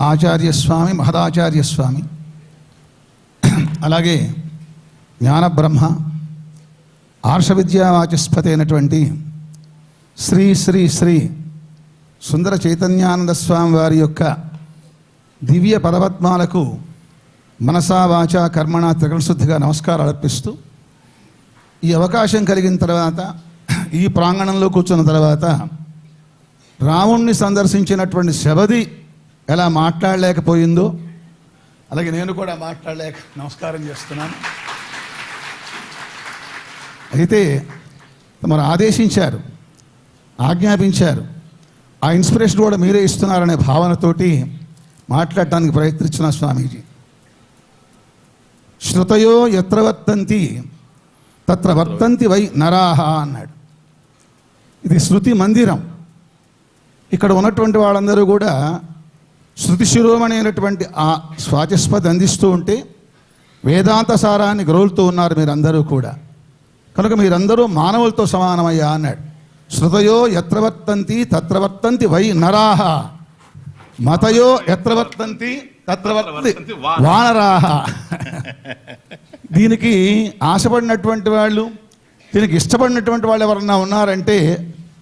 ఆచార్యస్వామి, మహదాచార్యస్వామి, అలాగే జ్ఞానబ్రహ్మ, ఆర్షవిద్యావాచస్పతి అయినటువంటి శ్రీ శ్రీ శ్రీ సుందర చైతన్యానంద స్వామి వారి యొక్క దివ్య పదపద్మాలకు మనసా వాచా కర్మణ త్రికరణశుద్ధిగా నమస్కారాలు అర్పిస్తూ, ఈ అవకాశం కలిగిన తర్వాత, ఈ ప్రాంగణంలో కూర్చున్న తర్వాత రాముణ్ణి సందర్శించినటువంటి శబది ఎలా మాట్లాడలేకపోయిందో అలాగే నేను కూడా మాట్లాడలేక నమస్కారం చేస్తున్నాను. అయితే మరి ఆదేశించారు, ఆజ్ఞాపించారు, ఆ ఇన్స్పిరేషన్ కూడా మీరే ఇస్తున్నారనే భావనతోటి మాట్లాడటానికి ప్రయత్నించిన స్వామీజీ. శృతయో ఎత్ర వర్తంతి తత్ర వర్తంతి వై నరాహ అన్నాడు. ఇది శృతి మందిరం. ఇక్కడ ఉన్నటువంటి వాళ్ళందరూ కూడా శృతి శిరోమణి అయినటువంటి ఆ స్వాచస్పతి అందిస్తూ ఉంటే వేదాంత సారాన్ని గ్రోలుతూ ఉన్నారు మీరందరూ కూడా. కనుక మీరందరూ మానవులతో సమానమయ్యా అన్నాడు. శృతయో ఎత్ర వర్తంతి తత్ర వర్తంతి వై నరాహ, మతయో ఎత్ర వర్తంతి తత్ర వర్తంతి వానరాహ. దీనికి ఆశపడినటువంటి వాళ్ళు, దీనికి ఇష్టపడినటువంటి వాళ్ళు ఎవరన్నా ఉన్నారంటే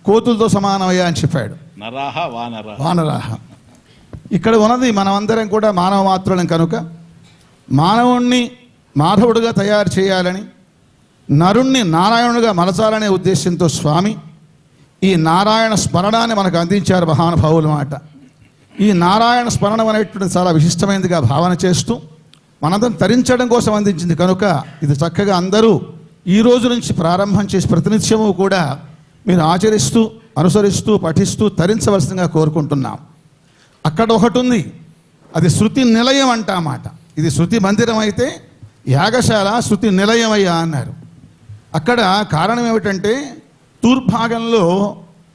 కోతులతో సమానమయ్యా అని చెప్పాడు. నరాహ వానరాహ. వానరాహ. ఇక్కడ ఉన్నది మనమందరం కూడా మానవ మాత్రులం కనుక మానవుణ్ణి మాధవుడిగా తయారు చేయాలని, నరుణ్ణి నారాయణుడిగా మలచాలనే ఉద్దేశంతో స్వామి ఈ నారాయణ స్మరణాన్ని మనకు అందించారు మహానుభావుల మాట. ఈ నారాయణ స్మరణం అనేటువంటి చాలా విశిష్టమైనదిగా భావన చేస్తూ మనందరం తరించడం కోసం అందించింది కనుక ఇది చక్కగా అందరూ ఈ రోజు నుంచి ప్రారంభం చేసి ప్రతినిత్యము కూడా మీరు ఆచరిస్తూ, అనుసరిస్తూ, పఠిస్తూ తరించవలసిందిగా కోరుకుంటున్నాం. అక్కడ ఒకటి ఉంది, అది శృతి నిలయం అంటామాట. ఇది శృతి మందిరం అయితే యాగశాల శృతి నిలయమయ్యా అన్నారు. అక్కడ కారణం ఏమిటంటే తూర్భాగంలో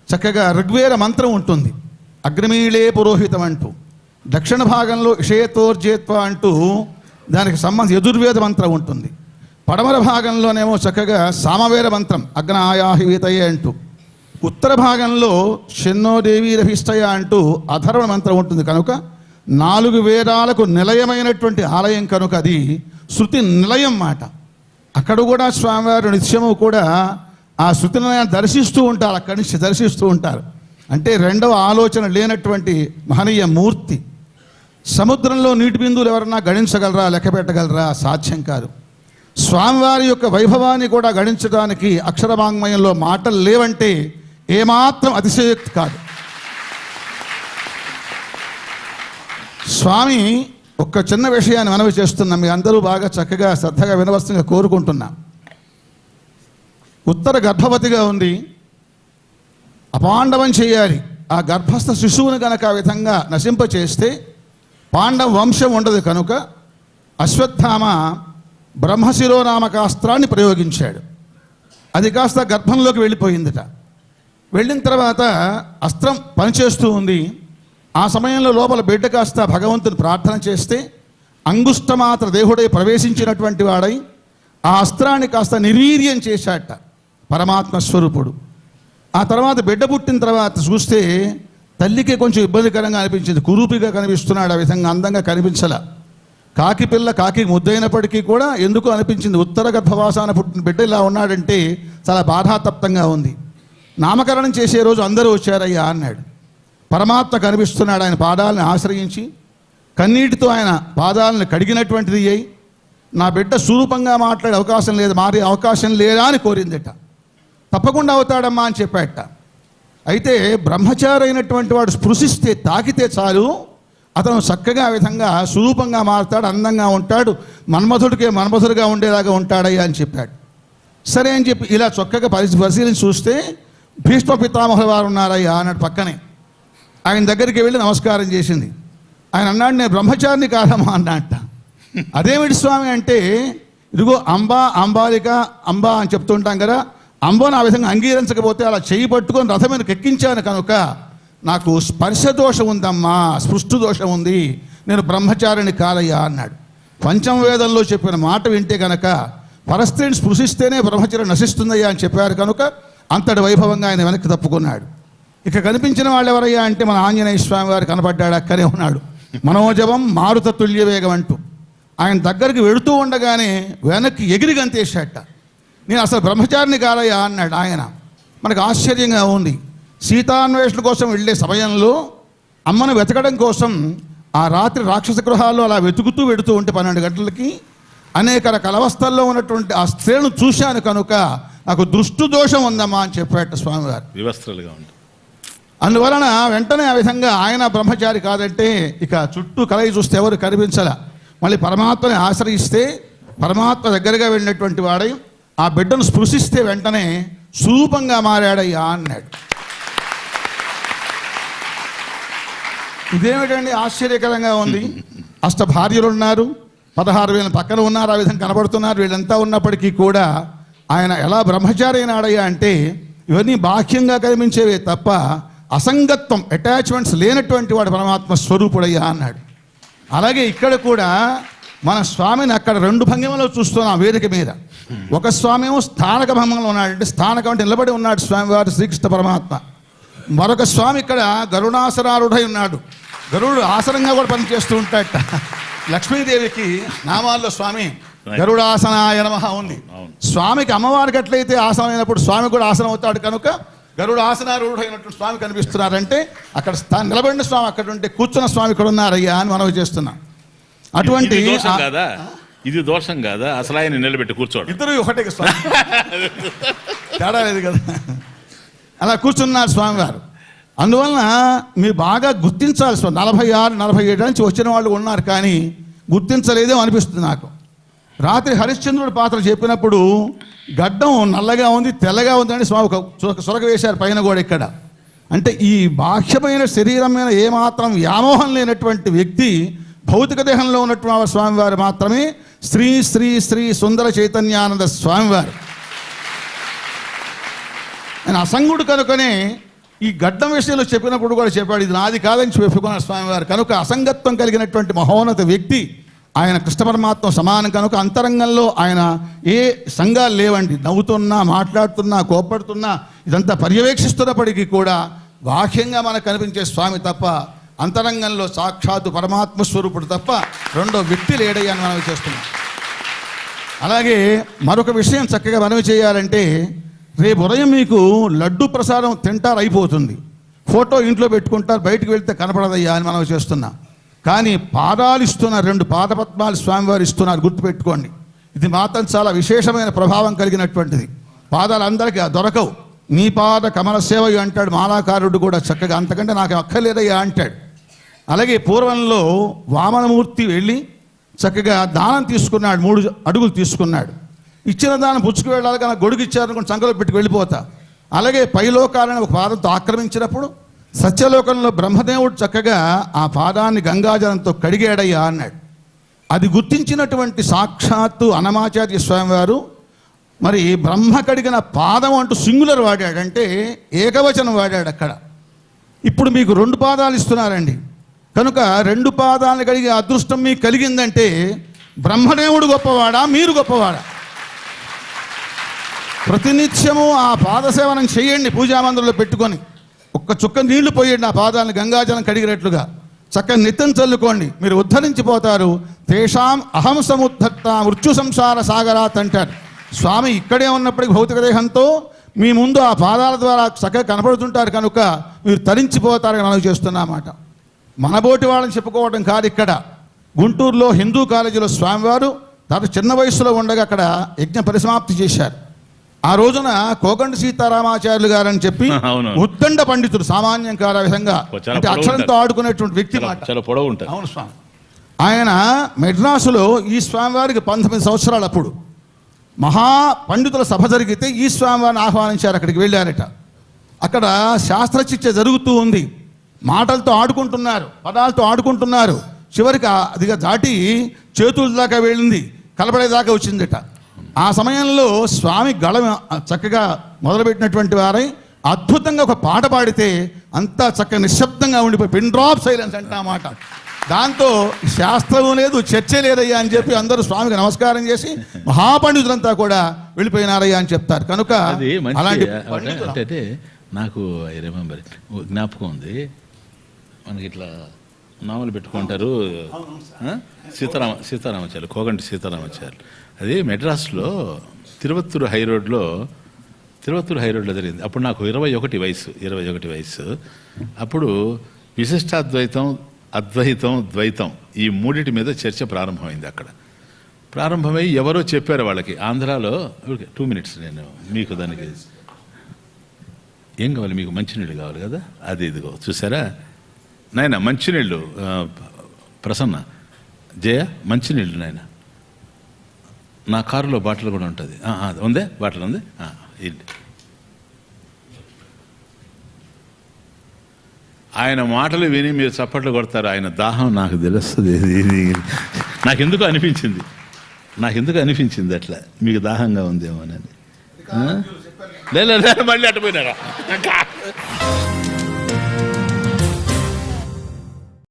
చక్కగా ఋగ్వేద మంత్రం ఉంటుంది, అగ్నిమీళే పురోహితం అంటూ. దక్షిణ భాగంలో ఇషేతోర్జేత్వ అంటూ దానికి సంబంధించి యజుర్వేద మంత్రం ఉంటుంది. పడమర భాగంలోనేమో చక్కగా సామవేద మంత్రం అగ్నాయాహివీతయే అంటూ. ఉత్తర భాగంలో షన్నోదేవీరభిష్టయ అంటూ అథర్వణ మంత్రం ఉంటుంది. కనుక 4 వేదాలకు నిలయమైనటువంటి ఆలయం కనుక అది శృతి నిలయం మాట. అక్కడ కూడా స్వామివారు నిత్యము కూడా ఆ శృతి నిలయాన్ని దర్శిస్తూ ఉంటారు, అక్కడి నుంచి దర్శిస్తూ ఉంటారు. అంటే రెండవ ఆలోచన లేనటువంటి మహనీయ మూర్తి. సముద్రంలో నీటి బిందువులు ఎవరన్నా గణించగలరా, లెక్క పెట్టగలరా? సాధ్యం కాదు. స్వామివారి యొక్క వైభవాన్ని కూడా గణించడానికి అక్షరవాంగ్మయంలో మాటలు లేవంటే ఏమాత్రం అతిశయోక్తి కాదు. స్వామి ఒక్క చిన్న విషయాన్ని మనవి చేస్తున్నాం, మీ అందరూ బాగా చక్కగా శ్రద్ధగా వినవలసిందిగా కోరుకుంటున్నాం. ఉత్తర గర్భవతిగా ఉంది, అపాండవం చేయాలి. ఆ గర్భస్థ శిశువుని కనుక ఆ విధంగా నశింపచేస్తే పాండవ వంశం ఉండదు. కనుక అశ్వత్థామ బ్రహ్మశిరోనామకాస్త్రాన్ని ప్రయోగించాడు. అది కాస్త గర్భంలోకి వెళ్ళిపోయిందట. వెళ్ళిన తర్వాత అస్త్రం పనిచేస్తూ ఉంది. ఆ సమయంలో లోపల బిడ్డ కాస్త భగవంతుని ప్రార్థన చేస్తే అంగుష్టమాత్ర దేహుడై ప్రవేశించినటువంటి వాడై ఆ అస్త్రాన్ని కాస్త నిర్వీర్యం చేశాట పరమాత్మ స్వరూపుడు. ఆ తర్వాత బిడ్డ పుట్టిన తర్వాత చూస్తే తల్లికి కొంచెం ఇబ్బందికరంగా అనిపించింది. కురూపిగా కనిపిస్తున్నాడు, ఆ విధంగా అందంగా కనిపించలా. కాకి పిల్ల కాకి ముద్దైనప్పటికీ కూడా ఎందుకు అనిపించింది, ఉత్తర గర్భవాసాన పుట్టిన బిడ్డ ఇలా ఉన్నాడంటే చాలా బాధాతప్తంగా ఉంది. నామకరణం చేసే రోజు అందరూ వచ్చారయ్యా అన్నాడు. పరమాత్మ కనిపిస్తున్నాడు. ఆయన పాదాలను ఆశ్రయించి కన్నీటితో ఆయన పాదాలను కడిగినటువంటిది అయ్యి, నా బిడ్డ స్వరూపంగా మాట్లాడే అవకాశం లేదు, మారే అవకాశం లేదా అని కోరిందట. తప్పకుండా అవుతాడమ్మా అని చెప్పాట. అయితే బ్రహ్మచారి అయినటువంటి వాడు స్పృశిస్తే, తాకితే చాలు అతను చక్కగా ఆ విధంగా స్వరూపంగా మారుతాడు, అందంగా ఉంటాడు, మన్మధుడికే మన్మధుడిగా ఉండేలాగా ఉంటాడయ్యా అని చెప్పాడు. సరే అని చెప్పి ఇలా చక్కగా పరిశీలించి చూస్తే భీష్మ పితామహుల వారు ఉన్నారయ్యా అన్నాడు పక్కనే. ఆయన దగ్గరికి వెళ్ళి నమస్కారం చేసింది. ఆయన అన్నాడు, నేను బ్రహ్మచారిని కాదమ్మా అన్నట్ట. అదేమిటి స్వామి అంటే, ఇదిగో అంబా, అంబాలిక, అంబా అని చెప్తుంటాం కదా, అంబోను ఆ విధంగా అంగీకరించకపోతే అలా చేయి పట్టుకొని రథం మీదకి ఎక్కించాను కనుక నాకు స్పర్శ దోషం ఉందమ్మా, స్పృష్టు దోషం ఉంది, నేను బ్రహ్మచారిని కాదయ్యా అన్నాడు. పంచమవేదంలో చెప్పిన మాట వింటే కనుక పరస్త్రీని స్పృశిస్తేనే బ్రహ్మచర్యం నశిస్తుందయ్యా అని చెప్పారు కనుక అంతటి వైభవంగా ఆయన వెనక్కి తప్పుకున్నాడు. ఇక కనిపించిన వాళ్ళు ఎవరయ్యా అంటే మన ఆంజనేయ స్వామి వారు కనపడ్డాడు, అక్కడే ఉన్నాడు. మనోజవం మారుత తుల్య వేగం అంటూ ఆయన దగ్గరికి వెళుతూ ఉండగానే వెనక్కి ఎగిరి గంతేశాట. నేను అసలు బ్రహ్మచారిని కాదయ్యా అన్నాడు ఆయన. మనకు ఆశ్చర్యంగా ఉంది. సీతాన్వేషణ కోసం వెళ్ళే సమయంలో అమ్మను వెతకడం కోసం ఆ రాత్రి రాక్షస గృహాల్లో అలా వెతుకుతూ వెడుతూ ఉంటే 12 గంటలకి అనేక రకాల అవస్థల్లో ఉన్నటువంటి ఆ స్త్రీలను చూశాను కనుక నాకు దృష్టి దోషం ఉందమ్మా అని చెప్పాట స్వామివారు. వివస్త్రలుగా ఉంది. అందువలన వెంటనే ఆ విధంగా ఆయన బ్రహ్మచారి కాదంటే ఇక చుట్టూ కలయి చూస్తే ఎవరు కనిపించాల. మళ్ళీ పరమాత్మని ఆశ్రయిస్తే పరమాత్మ దగ్గరగా వెళ్ళినటువంటి వాడై ఆ బిడ్డను స్పృశిస్తే వెంటనే సూపంగా మారాడయ్యా అన్నాడు. ఇదేమిటండి ఆశ్చర్యకరంగా ఉంది. అష్ట భార్యలు ఉన్నారు, 16,000 పక్కన ఉన్నారు, ఆ విధంగా కనబడుతున్నారు. వీళ్ళంతా ఉన్నప్పటికీ కూడా ఆయన ఎలా బ్రహ్మచారి అయినాడయ్యా అంటే ఇవన్నీ బాహ్యంగా కనిపించేవే తప్ప అసంగత్వం అటాచ్మెంట్స్ లేనటువంటి వాడు పరమాత్మ స్వరూపుడయ్యా అన్నాడు. అలాగే ఇక్కడ కూడా మన స్వామిని అక్కడ 2 భంగిమలో చూస్తున్నాం వేదిక మీద. ఒక స్వామి ఏమో స్థానక భంగంలో ఉన్నాడు, అంటే స్థానకం అంటే నిలబడి ఉన్నాడు స్వామివారు శ్రీకృష్ణ పరమాత్మ. మరొక స్వామి ఇక్కడ గరుడాసనారుడై ఉన్నాడు. గరుడు ఆసనంగా కూడా పనిచేస్తూ ఉంటాడట. లక్ష్మీదేవికి నామాల్లో స్వామి గరుడాసనాయ నమః ఉంది. స్వామికి అమ్మవారికి ఎట్లయితే ఆసనం అయినప్పుడు స్వామి కూడా ఆసనం అవుతాడు కనుక గరుడు ఆసనారూఢుడు అయినటువంటి స్వామి కనిపిస్తున్నారంటే అక్కడ నిలబడిన స్వామి అక్కడ ఉంటే కూర్చున్న స్వామి ఇక్కడ ఉన్నారయ్యా అని మనవి చేస్తున్నాం. అటువంటి ఇది దోషం కాదా? అసలు ఆయన నిలబెట్టి కూర్చోడు, ఇద్దరు ఒకటే స్వామి, తేడా లేదు కదా. అలా కూర్చున్నారు స్వామివారు. అందువలన మీరు బాగా గుర్తించాలి. 46, 47 నుంచి వచ్చిన వాళ్ళు ఉన్నారు కానీ గుర్తించలేదేమో అనిపిస్తుంది నాకు. రాత్రి హరిశ్చంద్రుడి పాత్ర చెప్పినప్పుడు గడ్డం నల్లగా ఉంది, తెల్లగా ఉందని స్వామి ఒక సొరగ వేశారు పైన కూడా ఇక్కడ. అంటే ఈ బాహ్యమైన శరీరం మీద ఏమాత్రం వ్యామోహం లేనటువంటి వ్యక్తి భౌతిక దేహంలో ఉన్నటువంటి స్వామివారు మాత్రమే శ్రీ శ్రీ శ్రీ సుందర చైతన్యానంద స్వామివారు. ఆయన అసంగుడు కనుకనే ఈ గడ్డం విషయంలో చెప్పినప్పుడు కూడా చెప్పాడు, ఇది నాది కాదని చెప్పుకున్నారు స్వామివారు. కనుక అసంగత్వం కలిగినటువంటి మహోన్నత వ్యక్తి ఆయన కృష్ణ పరమాత్మ సమానం కనుక అంతరంగంలో ఆయన ఏ సంఘాలు లేవండి. నవ్వుతున్నా, మాట్లాడుతున్నా, కోప్పడుతున్నా ఇదంతా పర్యవేక్షిస్తున్నప్పటికీ కూడా బాహ్యంగా మనకు కనిపించే స్వామి తప్ప అంతరంగంలో సాక్షాత్తు పరమాత్మ స్వరూపుడు తప్ప రెండో వ్యక్తి లేడయ్యని మనవి చేస్తున్నాం. అలాగే మరొక విషయం చక్కగా మనవి చేయాలంటే, రేపు ఉదయం మీకు లడ్డు ప్రసాదం తింటారు అయిపోతుంది, ఫోటో ఇంట్లో పెట్టుకుంటారు, బయటకు వెళ్తే కనపడదయ్యా అని మనవి చేస్తున్నాం. కానీ పాదాలు ఇస్తున్నారు, 2 పాదపద్మాలు స్వామివారు ఇస్తున్నారు, గుర్తుపెట్టుకోండి. ఇది మాత్రం చాలా విశేషమైన ప్రభావం కలిగినటువంటిది. పాదాలు అందరికీ దొరకవు. నీ పాద కమల సేవ అంటాడు మాలాకారుడు కూడా చక్కగా, అంతకంటే నాకు అక్కర్లేదయ్యా అంటాడు. అలాగే పూర్వంలో వామనమూర్తి వెళ్ళి చక్కగా దానం తీసుకున్నాడు, 3 అడుగులు తీసుకున్నాడు. ఇచ్చిన దానం పుచ్చుకు వెళ్ళాలి కానీ గొడుగు ఇచ్చారనుకుని సంకలో పెట్టుకు వెళ్ళిపోతా. అలాగే పైలోకాలని ఒక పాదంతో ఆక్రమించినప్పుడు సత్యలోకంలో బ్రహ్మదేవుడు చక్కగా ఆ పాదాన్ని గంగాజలంతో కడిగాడయ్యా అన్నాడు. అది గుర్తించినటువంటి సాక్షాత్తు అన్నమాచార్య స్వామివారు మరి బ్రహ్మ కడిగిన పాదం అంటూ సింగులర్ వాడాడు, అంటే ఏకవచనం వాడాడు అక్కడ. ఇప్పుడు మీకు 2 పాదాలు ఇస్తున్నారండి కనుక 2 పాదాలను కడిగే అదృష్టం మీకు కలిగిందంటే బ్రహ్మదేవుడు గొప్పవాడా మీరు గొప్పవాడా? ప్రతినిత్యము ఆ పాదసేవనం చేయండి, పూజామందిరంలో పెట్టుకొని ఒక్క చుక్క నీళ్లు పోయండి, ఆ పాదాలను గంగాజలం కడిగినట్లుగా చక్కగా నిత్యం చల్లుకోండి, మీరు ఉద్ధరించిపోతారు. తేషాం అహం సముద్ధత్త మృత్యు సంసార సాగరాత్ అంటారు స్వామి. ఇక్కడే ఉన్నప్పటికీ భౌతిక దేహంతో మీ ముందు ఆ పాదాల ద్వారా చక్కగా కనపడుతుంటారు కనుక మీరు తరించిపోతారని మనం చేస్తున్నమాట. మనబోటి వాళ్ళని చెప్పుకోవడం కాదు. ఇక్కడ గుంటూరులో హిందూ కాలేజీలో స్వామివారు తన చిన్న వయసులో ఉండగా అక్కడ యజ్ఞ పరిసమాప్తి చేశారు. ఆ రోజున కోకండ సీతారామాచార్యులు గారు అని చెప్పి ఉద్దండ పండితుడు, సామాన్యం కాదు ఆ విధంగా, అంటే అక్షరంతో ఆడుకునేటువంటి వ్యక్తి మాట. అవును స్వామి. ఆయన మెడ్రాసులో ఈ స్వామివారికి 19 సంవత్సరాలు అప్పుడు మహా పండితుల సభ జరిగితే ఈ స్వామివారిని ఆహ్వానించారు, అక్కడికి వెళ్ళారట. అక్కడ శాస్త్రచర్చ జరుగుతూ ఉంది, మాటలతో ఆడుకుంటున్నారు, పదాలతో ఆడుకుంటున్నారు. చివరికి అదిగా దాటి చేతుల దాకా వెళ్ళింది, కలపడేదాకా వచ్చిందట. ఆ సమయంలో స్వామి గళం చక్కగా మొదలుపెట్టినటువంటి వారై అద్భుతంగా ఒక పాట పాడితే అంతా చక్కగా నిశ్శబ్దంగా ఉండిపోయి పిన్ డ్రాప్ సైలెన్స్ అంటే ఆ మాట. దాంతో శాస్త్రం లేదు, చర్చ లేదయ్యా అని చెప్పి అందరూ స్వామికి నమస్కారం చేసి మహాపండితులంతా కూడా వెళ్ళిపోయినారయ్యా అని చెప్తారు. కనుక అలాంటి అంటే నాకు రిమెంబర్ జ్ఞాపకం ఉంది, మనకి ఇట్లా నావలు పెట్టుకుంటారు సీతారామాచార్యులు, కోగంటి సీతారామాచార్యులు. అది మెడ్రాస్లో తిరువత్తూరు హైరోడ్లో జరిగింది. అప్పుడు నాకు 21 వయసు. అప్పుడు విశిష్టాద్వైతం, అద్వైతం, ద్వైతం ఈ మూడిటి మీద చర్చ ప్రారంభమైంది. అక్కడ ప్రారంభమై ఎవరో చెప్పారు వాళ్ళకి, ఆంధ్రాలో 2 minutes నేను మీకు దానికి ఏం కావాలి, మీకు మంచినీళ్ళు కావాలి కదా, అది ఇదిగో చూసారా నాయన మంచినీళ్ళు, ప్రసన్న జయ మంచినీళ్ళు నాయన, నా కారులో బాటిల్ కూడా ఉంటుంది, ఉందే బాటిల్ ఉంది, ఇది. ఆయన మాటలు విని మీరు చప్పట్లు కొడతారు, ఆయన దాహం నాకు తెలుస్తుంది. నాకెందుకు అనిపించింది అట్లా, మీకు దాహంగా ఉందేమోనని. లేదు మళ్ళీ అట్టుపోయినారా.